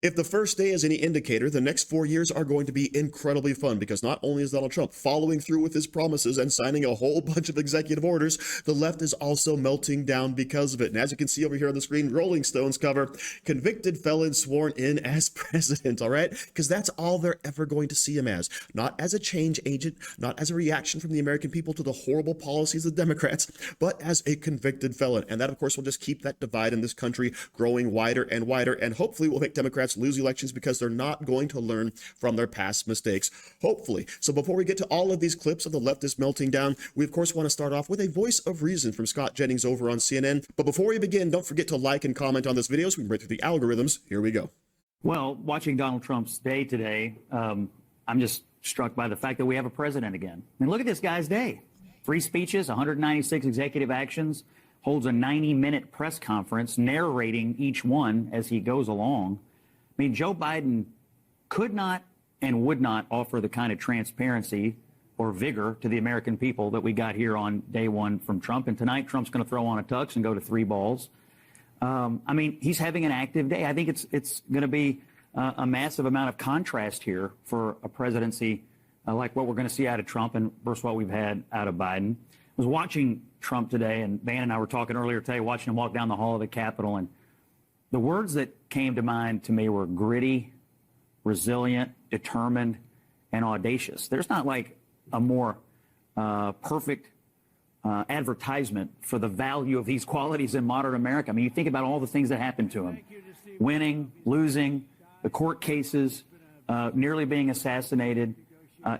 If the first day is any indicator, the next 4 years are going to be incredibly fun because not only is Donald Trump following through with his promises and signing a whole bunch of executive orders, the left is also melting down because of it. And as you can see over here on the screen, Rolling Stone's cover, convicted felon sworn in as president, all right? Because that's all they're ever going to see him as. Not as a change agent, not as a reaction from the American people to the horrible policies of the Democrats, but as a convicted felon. And that, of course, will just keep that divide in this country growing wider and wider, and hopefully will make Democrats lose elections because they're not going to learn from their past mistakes, hopefully. So before we get to all of these clips of the leftists melting down, we of course want to start off with a voice of reason from Scott Jennings over on CNN. But before we begin, don't forget to like and comment on this video so we can break through the algorithms. Here we go. Well, watching Donald Trump's day today, I'm just struck by the fact that we have a president again. I mean, look at this guy's day. 3 speeches, 196 executive actions, holds a 90-minute press conference narrating each one as he goes along. I mean, Joe Biden could not and would not offer the kind of transparency or vigor to the American people that we got here on day one from Trump. And tonight, Trump's going to throw on a tux and go to 3 balls. I mean, he's having an active day. I think it's going to be a massive amount of contrast here for a presidency like what we're going to see out of Trump and versus what we've had out of Biden. I was watching Trump today, and Van and I were talking earlier today, watching him walk down the hall of the Capitol, and the words that came to mind to me were gritty, resilient, determined, and audacious. There's not like a more perfect advertisement for the value of these qualities in modern America. I mean, you think about all the things that happened to him. Winning, losing, the court cases, nearly being assassinated.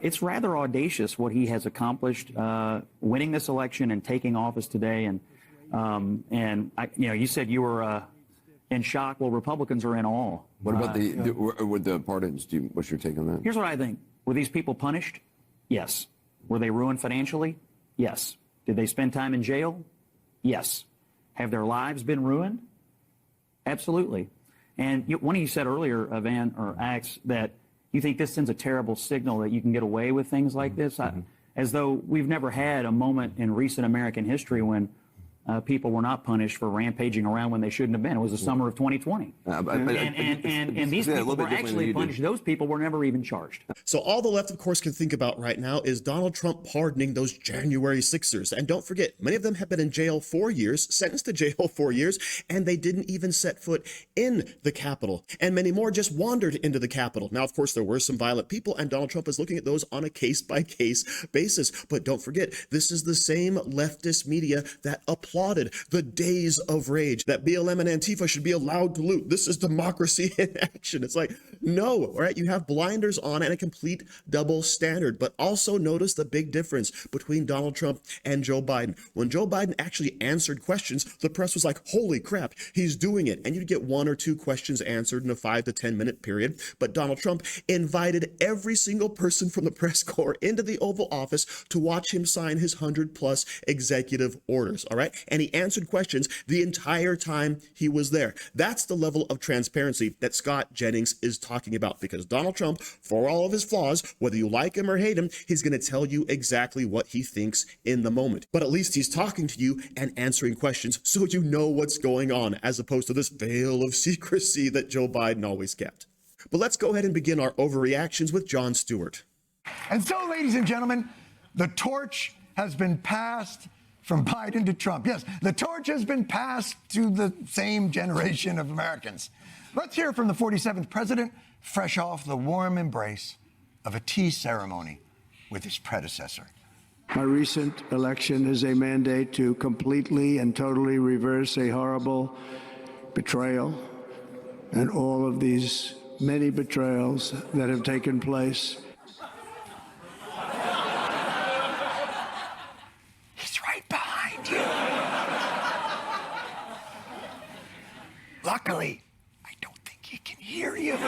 It's rather audacious what he has accomplished, winning this election and taking office today. And you said you were in shock. Well, Republicans are in awe. What about the pardons? What's your take on that? Here's what I think. Were these people punished? Yes. Were they ruined financially? Yes. Did they spend time in jail? Yes. Have their lives been ruined? Absolutely. And one of you said earlier, Van or Axe, that you think this sends a terrible signal that you can get away with things like this, as though we've never had a moment in recent American history when people were not punished for rampaging around when they shouldn't have been. It was the summer of 2020. And these people were actually punished. Those people were never even charged. So all the left, of course, can think about right now is Donald Trump pardoning those January 6ers. And don't forget, many of them have been in jail 4 years, sentenced to jail 4 years, and they didn't even set foot in the Capitol. And many more just wandered into the Capitol. Now, of course, there were some violent people, and Donald Trump is looking at those on a case-by-case basis. But don't forget, this is the same leftist media that applauded the days of rage, that BLM and Antifa should be allowed to loot. This is democracy in action. It's like, no, all right? You have blinders on and a complete double standard. But also notice the big difference between Donald Trump and Joe Biden. When Joe Biden actually answered questions, the press was like, holy crap, he's doing it. And you'd get 1 or 2 questions answered in a 5 to 10 minute period. But Donald Trump invited every single person from the press corps into the Oval Office to watch him sign his 100+ executive orders, all right? And he answered questions the entire time he was there. That's the level of transparency that Scott Jennings is talking about, because Donald Trump, for all of his flaws, whether you like him or hate him, he's going to tell you exactly what he thinks in the moment. But at least he's talking to you and answering questions so you know what's going on, as opposed to this veil of secrecy that Joe Biden always kept. But let's go ahead and begin our overreactions with Jon Stewart. And so, ladies and gentlemen, the torch has been passed from Biden to Trump. Yes, the torch has been passed to the same generation of Americans. Let's hear from the 47th president, fresh off the warm embrace of a tea ceremony with his predecessor. My recent election is a mandate to completely and totally reverse a horrible betrayal and all of these many betrayals that have taken place. Luckily, I don't think he can hear you.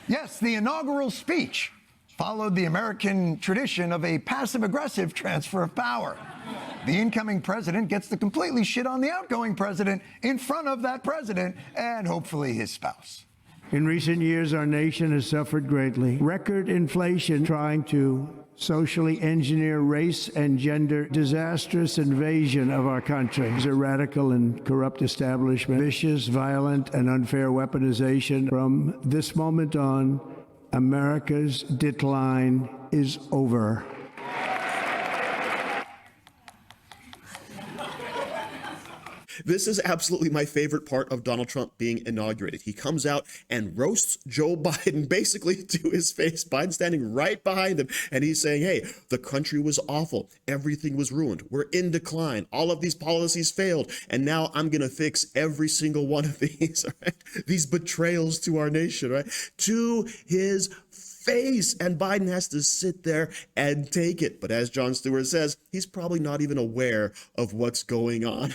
Yes, the inaugural speech followed the American tradition of a passive-aggressive transfer of power. The incoming president gets to completely shit on the outgoing president in front of that president and hopefully his spouse. In recent years, our nation has suffered greatly. Record inflation, trying to socially engineer race and gender, disastrous invasion of our country. It's a radical and corrupt establishment, vicious, violent, and unfair weaponization. From this moment on, America's decline is over. This is absolutely my favorite part of Donald Trump being inaugurated. He comes out and roasts Joe Biden basically to his face. Biden standing right behind him, and he's saying, hey, the country was awful. Everything was ruined. We're in decline. All of these policies failed, and now I'm going to fix every single one of these, right? These betrayals to our nation, right? To his face, and Biden has to sit there and take it. But as Jon Stewart says, he's probably not even aware of what's going on.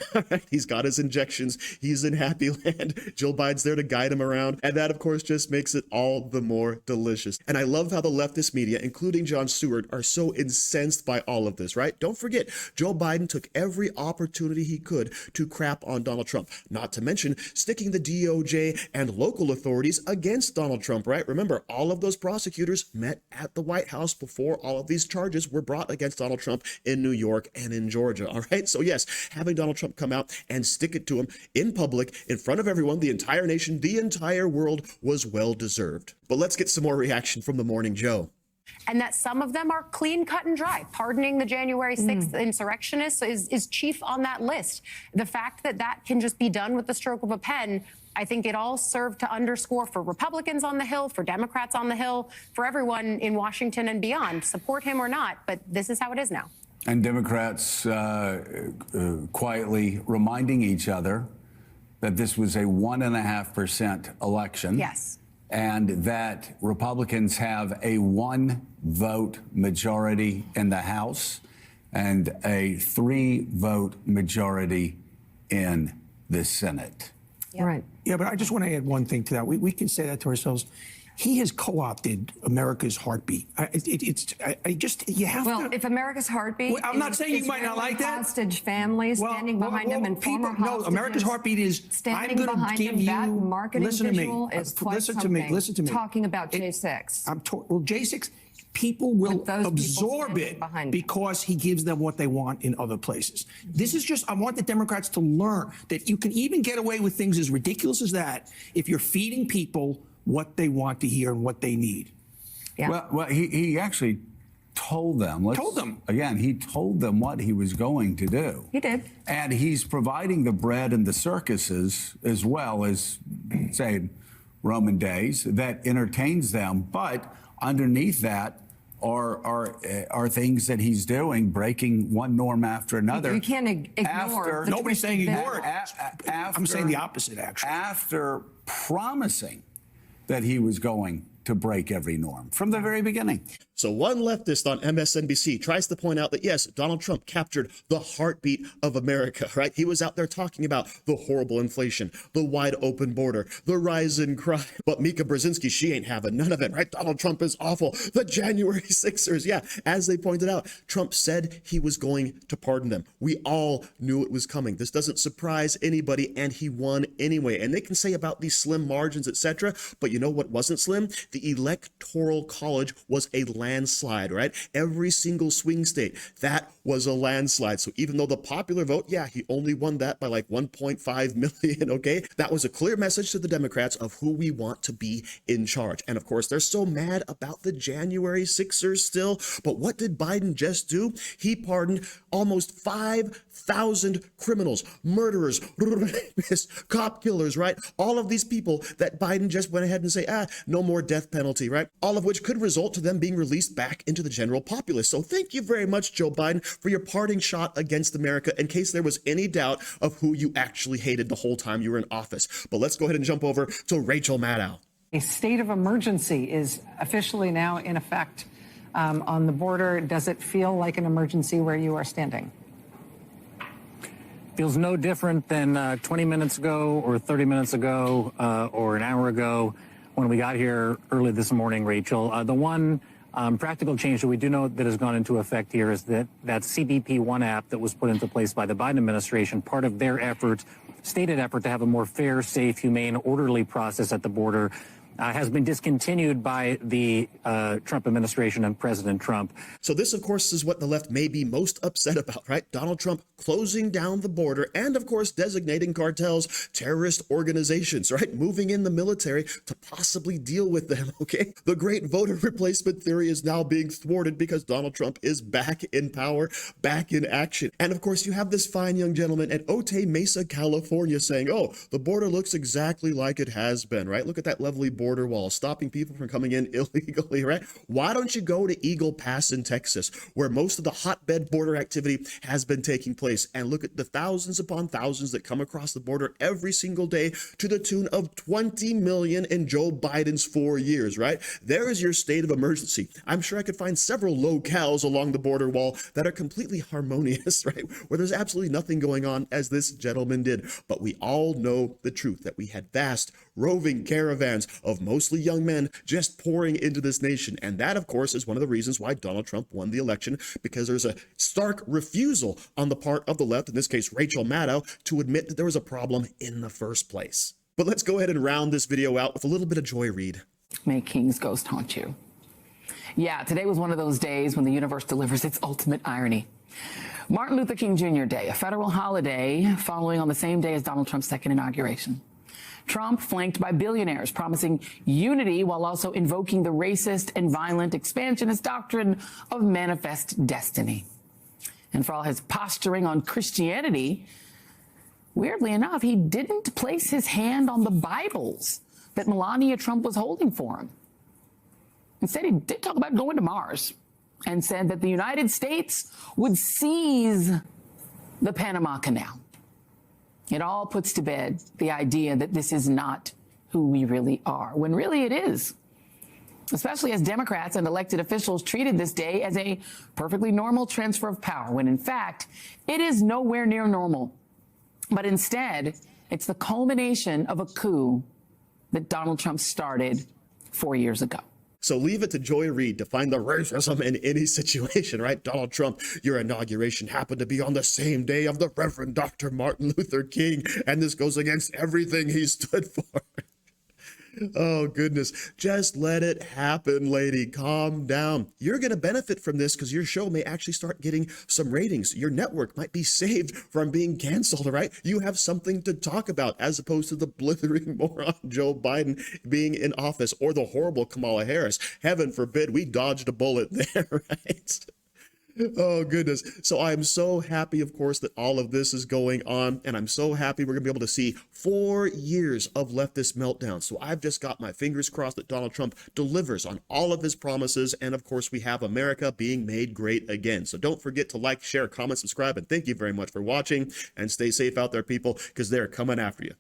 He's got his injections. He's in happy land. Jill Biden's there to guide him around. And that, of course, just makes it all the more delicious. And I love how the leftist media, including Jon Stewart, are so incensed by all of this, right? Don't forget, Joe Biden took every opportunity he could to crap on Donald Trump, not to mention sticking the DOJ and local authorities against Donald Trump, right? Remember, all of those prosecutors met at the White House before all of these charges were brought against Donald Trump in New York and in Georgia. All right. So yes, having Donald Trump come out and stick it to him in public, in front of everyone, the entire nation, the entire world, was well deserved. But let's get some more reaction from the Morning Joe. And that some of them are clean, cut, and dry. Pardoning the January 6th insurrectionists is chief on that list. The fact that that can just be done with the stroke of a pen, I think it all served to underscore for Republicans on the Hill, for Democrats on the Hill, for everyone in Washington and beyond, support him or not, but this is how it is now. And Democrats quietly reminding each other that this was a 1.5% election. Yes. And that Republicans have a 1-vote majority in the House and a 3-vote majority in the Senate. Yep. Right. Yeah, but I just want to add one thing to that. We can say that to ourselves. He has co-opted America's heartbeat. You have to. Well, if America's heartbeat. Well, I'm not saying you might not like that. Hostage families standing behind him and former hostages. No, America's heartbeat is standing behind him. That marketing visual is quite something. Listen to me. Talking about J6. Well, J6. People will absorb it because he gives them what they want in other places. This is just, I want the Democrats to learn that you can even get away with things as ridiculous as that if you're feeding people what they want to hear and what they need. Yeah. Well, he actually told them. Again, he told them what he was going to do. He did. And he's providing the bread and the circuses as well as, say, Roman days that entertains them. But underneath that are things that he's doing, breaking one norm after another. You can't ignore. Nobody's saying ignore it. I'm saying the opposite, actually. After promising that he was going to break every norm from the very beginning. So one leftist on MSNBC tries to point out that, yes, Donald Trump captured the heartbeat of America, right? He was out there talking about the horrible inflation, the wide open border, the rise in crime. But Mika Brzezinski, she ain't having none of it, right? Donald Trump is awful. The January 6ers, yeah, as they pointed out, Trump said he was going to pardon them. We all knew it was coming. This doesn't surprise anybody, and he won anyway. And they can say about these slim margins, etc., but you know what wasn't slim? The Electoral College was a landslide, right? Every single swing state, that was a landslide. So even though the popular vote, yeah, he only won that by like 1.5 million, okay? That was a clear message to the Democrats of who we want to be in charge. And of course, they're so mad about the January 6ers still. But what did Biden just do? He pardoned almost 5,000 criminals, murderers, rapists, cop killers, right? All of these people that Biden just went ahead and say, no more death penalty, right? All of which could result to them being released back into the general populace. So thank you very much, Joe Biden, for your parting shot against America in case there was any doubt of who you actually hated the whole time you were in office. But let's go ahead and jump over to Rachel Maddow. A state of emergency is officially now in effect on the border. Does it feel like an emergency where you are standing? Feels no different than 20 minutes ago or 30 minutes ago or an hour ago when we got here early this morning, Rachel. The one practical change that we do know that has gone into effect here is that CBP One app that was put into place by the Biden administration, part of their effort, stated effort to have a more fair, safe, humane, orderly process at the border. has been discontinued by the Trump administration and President Trump. So this, of course, is what the left may be most upset about, right? Donald Trump closing down the border and, of course, designating cartels terrorist organizations, right? Moving in the military to possibly deal with them, okay? The great voter replacement theory is now being thwarted because Donald Trump is back in power, back in action. And, of course, you have this fine young gentleman at Otay Mesa, California saying, oh, the border looks exactly like it has been, right? Look at that lovely border wall stopping people from coming in illegally, right? Why don't you go to Eagle Pass in Texas, where most of the hotbed border activity has been taking place, and look at the thousands upon thousands that come across the border every single day to the tune of 20 million in Joe Biden's 4 years, right? There is your state of emergency. I'm sure I could find several locales along the border wall that are completely harmonious, right? Where there's absolutely nothing going on, as this gentleman did. But we all know the truth, that we had vast roving caravans of mostly young men just pouring into this nation. And that, of course, is one of the reasons why Donald Trump won the election, because there's a stark refusal on the part of the left, in this case, Rachel Maddow, to admit that there was a problem in the first place. But let's go ahead and round this video out with a little bit of Joy Reid. May King's ghost haunt you. Yeah, today was one of those days when the universe delivers its ultimate irony. Martin Luther King Jr. Day, a federal holiday following on the same day as Donald Trump's second inauguration. Trump flanked by billionaires promising unity while also invoking the racist and violent expansionist doctrine of manifest destiny. And for all his posturing on Christianity, weirdly enough, he didn't place his hand on the Bibles that Melania Trump was holding for him. Instead, he did talk about going to Mars and said that the United States would seize the Panama Canal. It all puts to bed the idea that this is not who we really are, when really it is. Especially as Democrats and elected officials treated this day as a perfectly normal transfer of power, when in fact, it is nowhere near normal. But instead, it's the culmination of a coup that Donald Trump started 4 years ago. So leave it to Joy Reid to find the racism in any situation, right? Donald Trump, your inauguration happened to be on the same day of the Reverend Dr. Martin Luther King, and this goes against everything he stood for. Oh, goodness. Just let it happen, lady. Calm down. You're going to benefit from this because your show may actually start getting some ratings. Your network might be saved from being canceled, right? You have something to talk about as opposed to the blithering moron Joe Biden being in office or the horrible Kamala Harris. Heaven forbid we dodged a bullet there, right? Oh, goodness. So I'm so happy, of course, that all of this is going on. And I'm so happy we're going to be able to see 4 years of leftist meltdown. So I've just got my fingers crossed that Donald Trump delivers on all of his promises. And of course, we have America being made great again. So don't forget to like, share, comment, subscribe. And thank you very much for watching. And stay safe out there, people, because they're coming after you.